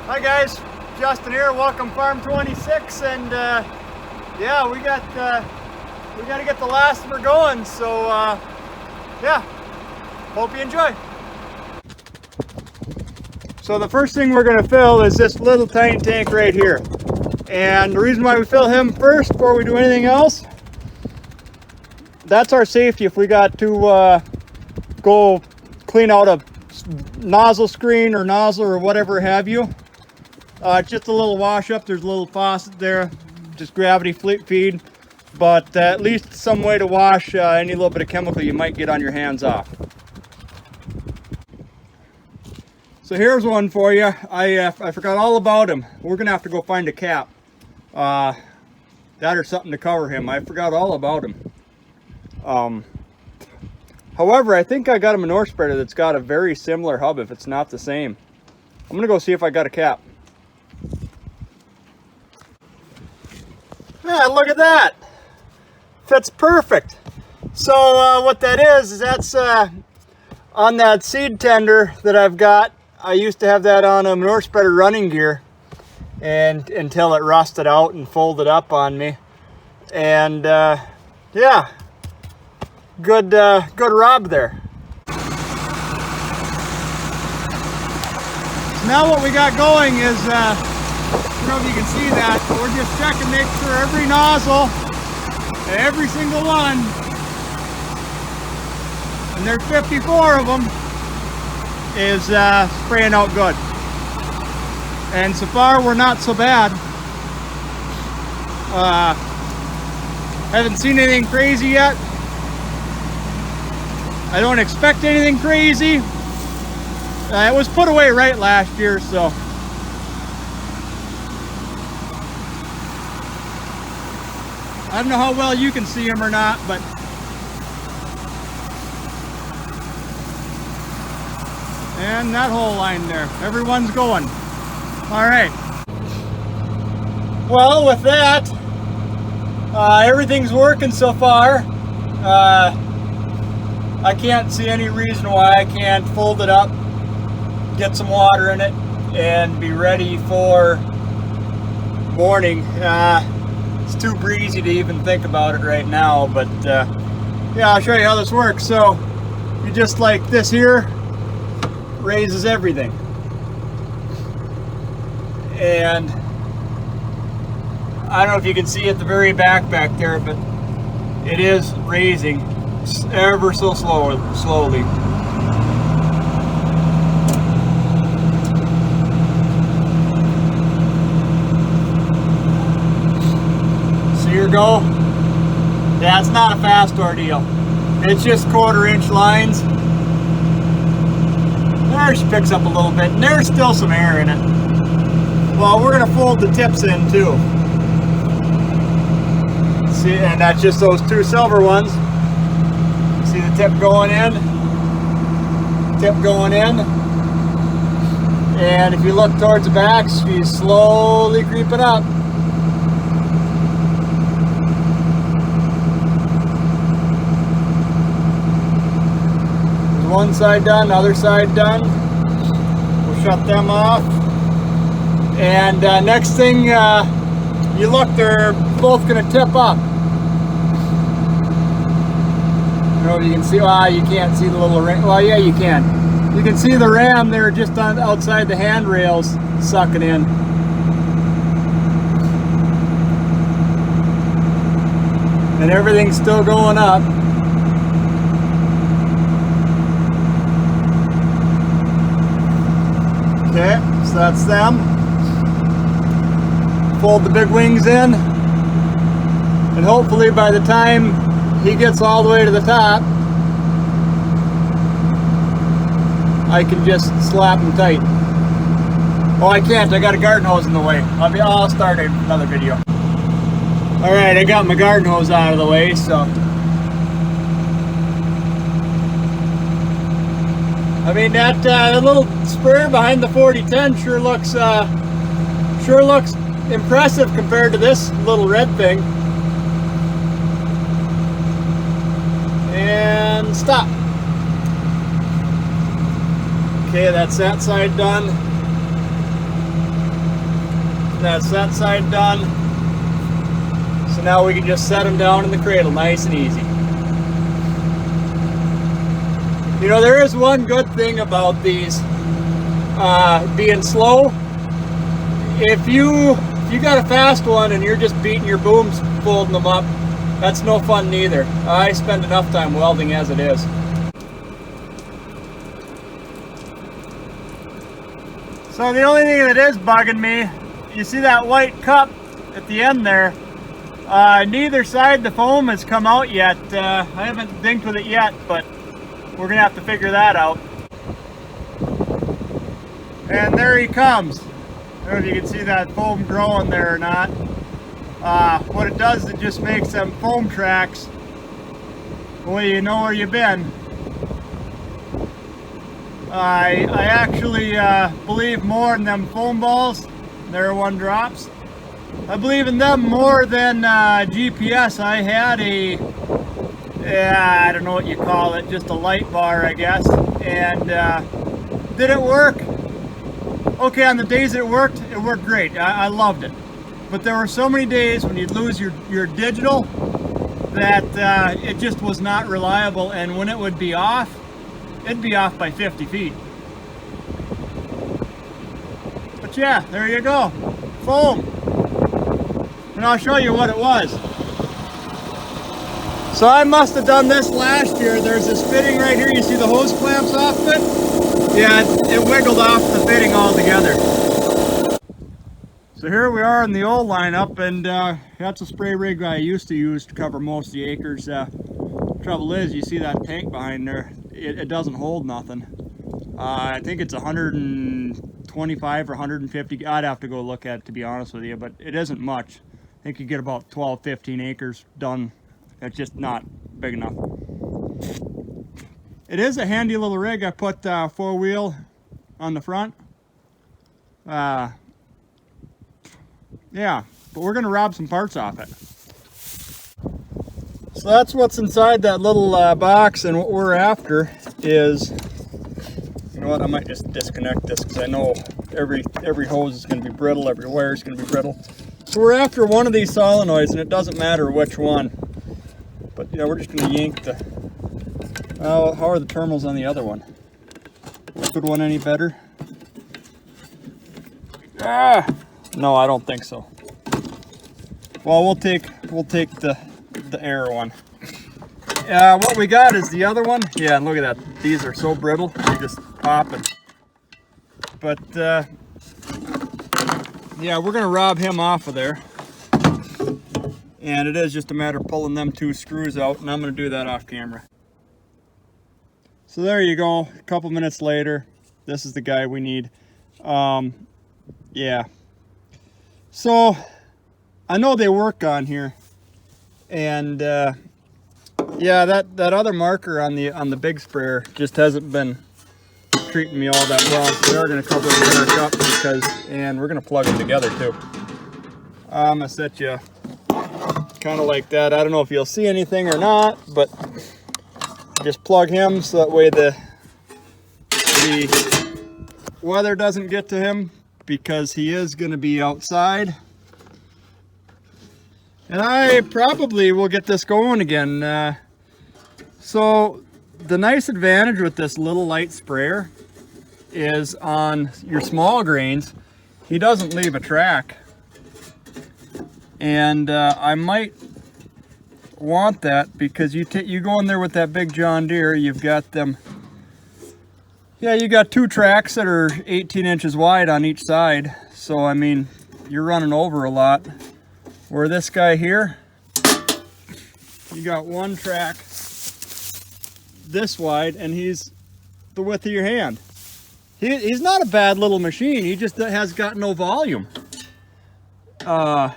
Hi guys, Justin here. Welcome Farm 26, and yeah, we got to get the last of her going. So yeah, hope you enjoy. So the first thing we're going to fill is this little tiny tank right here, and the reason why we fill him first before we do anything else, that's our safety if we got to go clean out a nozzle screen or nozzle or whatever have you. It's just a little wash up. There's a little faucet there, just gravity feed, but at least some way to wash any little bit of chemical you might get on your hands off. So here's one for you. I forgot all about him. We're gonna have to go find a cap, that or something to cover him. I forgot all about him. However, I think I got a manure spreader that's got a very similar hub, if it's not the same. I'm gonna go see if I got a cap. Yeah, look at that. Fits perfect. So what that is that's on that seed tender that I've got. I used to have that on a manure spreader running gear, and until it rusted out and folded up on me. And yeah, good rob there. So now what we got going is I don't know if you can see that, but we're just checking, make sure every nozzle, every single one, and there's 54 of them, is spraying out good. And so far we're not so bad. Haven't seen anything crazy yet. I don't expect anything crazy. It was put away right last year, so. I don't know how well you can see them or not, but and that whole line there, everyone's going. All right. Well, with that, everything's working so far. I can't see any reason why I can't fold it up, get some water in it, and be ready for morning. It's too breezy to even think about it right now, but yeah, I'll show you how this works. So you just like this here, raises everything, and I don't know if you can see at the very back there, but it is raising ever so slowly. Here you go. Yeah, it's not a fast ordeal. It's just 1/4 inch lines. There she picks up a little bit, and there's still some air in it. Well, we're gonna fold the tips in too. See, and that's just those 2 silver ones. See the tip going in, tip going in. And if you look towards the back, she's slowly creeping up. One side done, other side done. We'll shut them off. And next thing you look, they're both going to tip up. I don't know if you can see, well, you can't see the little ram. Well, yeah, you can. You can see the ram there just on outside the handrails sucking in. And everything's still going up. Okay, so that's them. Fold the big wings in, and hopefully by the time he gets all the way to the top, I can just slap him tight. Oh, I can't, I got a garden hose in the way. I'll start another video. All right, I got my garden hose out of the way, so. I mean, that little sprayer behind the 4010 sure looks impressive compared to this little red thing. And stop. Okay, that's that side done. and that's that side done. So now we can just set them down in the cradle, nice and easy. You know, there is one good thing about these being slow. If you got a fast one and you're just beating your booms, folding them up, that's no fun neither. I spend enough time welding as it is. So the only thing that is bugging me, you see that white cup at the end there, neither side the foam has come out yet. I haven't dinked with it yet, but we're gonna have to figure that out. And there he comes. I don't know if you can see that foam growing there or not. What it does is it just makes them foam tracks. Well, you know where you've been. I actually believe more in them foam balls. There one drops. I believe in them more than GPS. I had a, I don't know what you call it, just a light bar, I guess. And did it work? Okay, on the days it worked great. I loved it. But there were so many days when you'd lose your digital that it just was not reliable, and when it would be off, it'd be off by 50 feet. But yeah, there you go. Foam. And I'll show you what it was. So I must have done this last year. There's this fitting right here. You see the hose clamps off it? Yeah, it wiggled off the fitting altogether. So here we are in the old lineup, and that's a spray rig I used to use to cover most of the acres. Trouble is, you see that tank behind there, it doesn't hold nothing. I think it's 125 or 150. I'd have to go look at it, to be honest with you, but it isn't much. I think you get about 12, 15 acres done. It's just not big enough. It is a handy little rig. I put 4-wheel on the front. Yeah, but we're gonna rob some parts off it. So that's what's inside that little box, and what we're after is, you know what, I might just disconnect this because I know every hose is going to be brittle, every wire is going to be brittle. So we're after one of these solenoids, and it doesn't matter which one. But yeah, we're just going to yank the, how are the terminals on the other one? Good one any better? No, I don't think so. Well, we'll take the air one. What we got is the other one. Yeah, and look at that. These are so brittle, they just popping. But yeah, we're gonna rob him off of there. And it is just a matter of pulling them 2 screws out, and I'm gonna do that off camera. So there you go, a couple minutes later. This is the guy we need. Yeah. So I know they work on here, and yeah, that other marker on the big sprayer just hasn't been treating me all that well. So we are going to cover them back up and we're going to plug them together too. I'm going to set you kind of like that. I don't know if you'll see anything or not, but just plug him so that way the weather doesn't get to him, because he is going to be outside. And I probably will get this going again. So the nice advantage with this little light sprayer is on your small grains, he doesn't leave a track. And I might want that, because you go in there with that big John Deere, you've got them, yeah, you got 2 tracks that are 18 inches wide on each side. So I mean, you're running over a lot. Where this guy here, you got 1 track this wide, and he's the width of your hand. He's not a bad little machine. He just has got no volume. I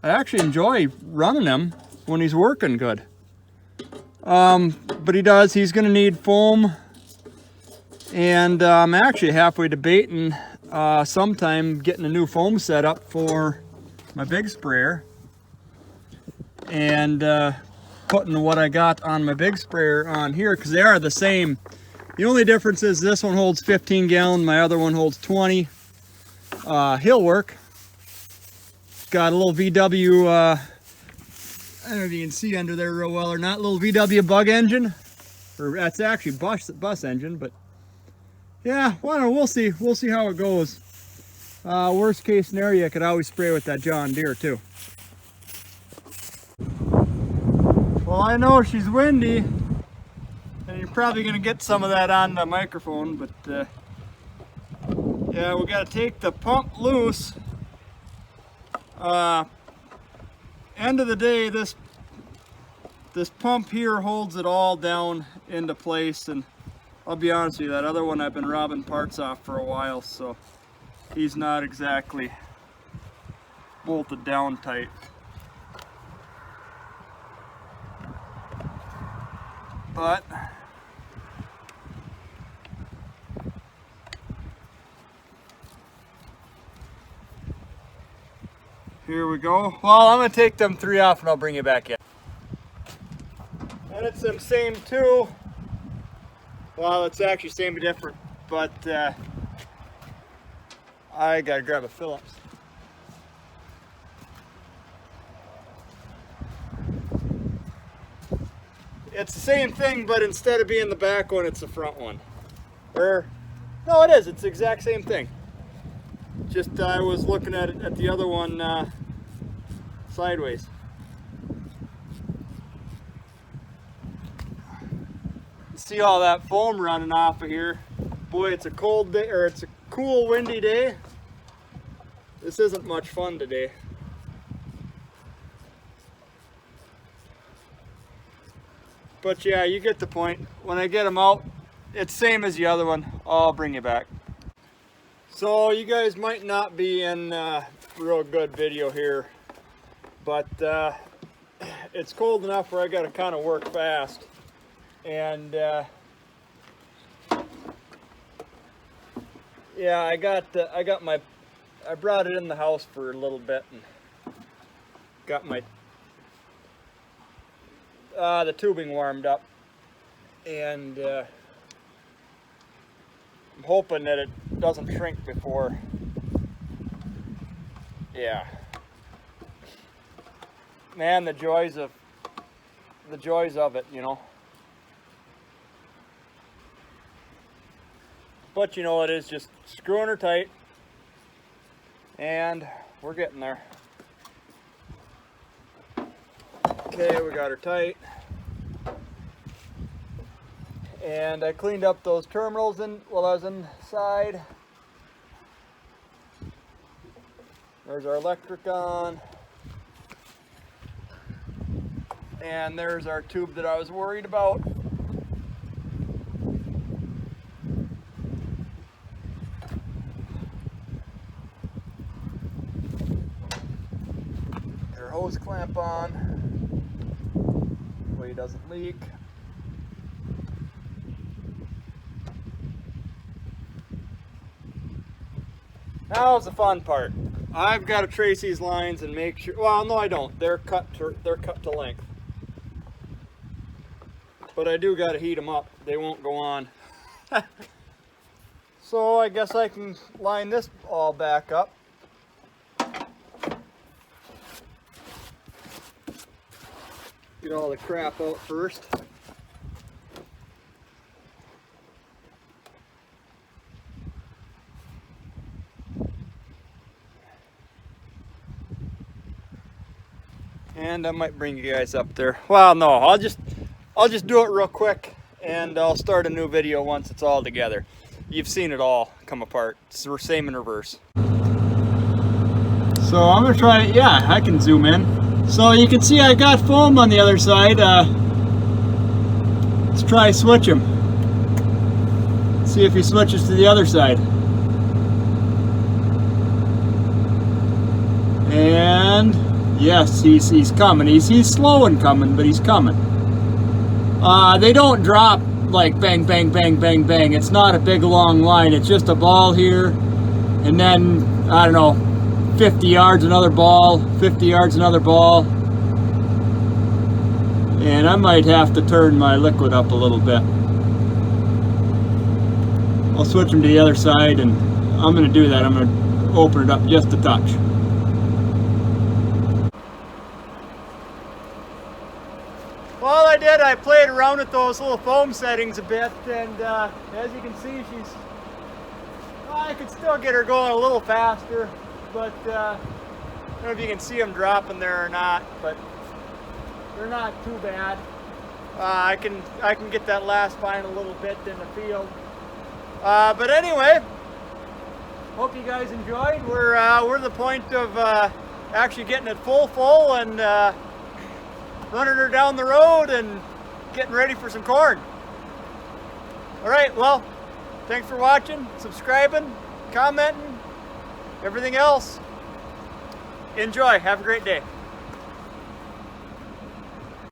actually enjoy running him when he's working good. But he's going to need foam, and I'm actually halfway debating sometime getting a new foam setup for my big sprayer, and putting what I got on my big sprayer on here, because they are the same. The only difference is this one holds 15 gallon, my other one holds 20. He'll work. got a little VW, I don't know if you can see under there real well or not, little VW bug engine. Or that's actually bus engine, but yeah, well, I don't know, we'll see. We'll see how it goes. Worst case scenario, I could always spray with that John Deere too. Well, I know she's windy, and you're probably going to get some of that on the microphone, but yeah, we got to take the pump loose. End of the day, this pump here holds it all down into place, and I'll be honest with you, that other one I've been robbing parts off for a while, so he's not exactly bolted down tight. But here we go. Well, I'm gonna take them 3 off and I'll bring you back in. And it's them same 2. Well, it's actually same but different, but I gotta grab a Phillips. It's the same thing, but instead of being the back one, it's the front one. Or, no, it is. It's the exact same thing. Just I was looking at it at the other one sideways. See all that foam running off of here. Boy, it's a cold day, or it's a cool, windy day. This isn't much fun today. But yeah, you get the point. When I get them out, it's same as the other one. I'll bring you back. So you guys might not be in real good video here, but it's cold enough where I got to kind of work fast. And yeah, I brought it in the house for a little bit and got my the tubing warmed up, and I'm hoping that it doesn't shrink before. Yeah, man, the joys of it, you know. But you know, it is just screwing her tight, and we're getting there. Okay, we got her tight. And I cleaned up those terminals while I was inside. There's our electric on. And there's our tube that I was worried about. Our hose clamp on. It doesn't leak. Now's the fun part. I've got to trace these lines and make sure. Well, no, I don't. They're cut to length. But I do got to heat them up. They won't go on. So I guess I can line this all back up. Get all the crap out first. And I might bring you guys up there. Well, no, I'll just do it real quick, and I'll start a new video once it's all together. You've seen it all come apart. It's the same in reverse. So I'm gonna try. Yeah, I can zoom in. So you can see I got foam on the other side. Let's try switch him. See if he switches to the other side. And yes, he's coming. He's slow in coming, but he's coming. They don't drop like bang, bang, bang, bang, bang. It's not a big long line. It's just a ball here, and then I don't know, 50 yards another ball, 50 yards another ball. And I might have to turn my liquid up a little bit. I'll switch them to the other side, and I'm going to do that. I'm going to open it up just a touch. did, I played around with those little foam settings a bit, and as you can see, I could still get her going a little faster, but I don't know if you can see them dropping there or not, but they're not too bad. I can get that last vine a little bit in the field. But anyway, hope you guys enjoyed. We're at the point of actually getting it full and running her down the road and getting ready for some corn. All right, well, thanks for watching, subscribing, commenting, everything else. Enjoy. Have a great day.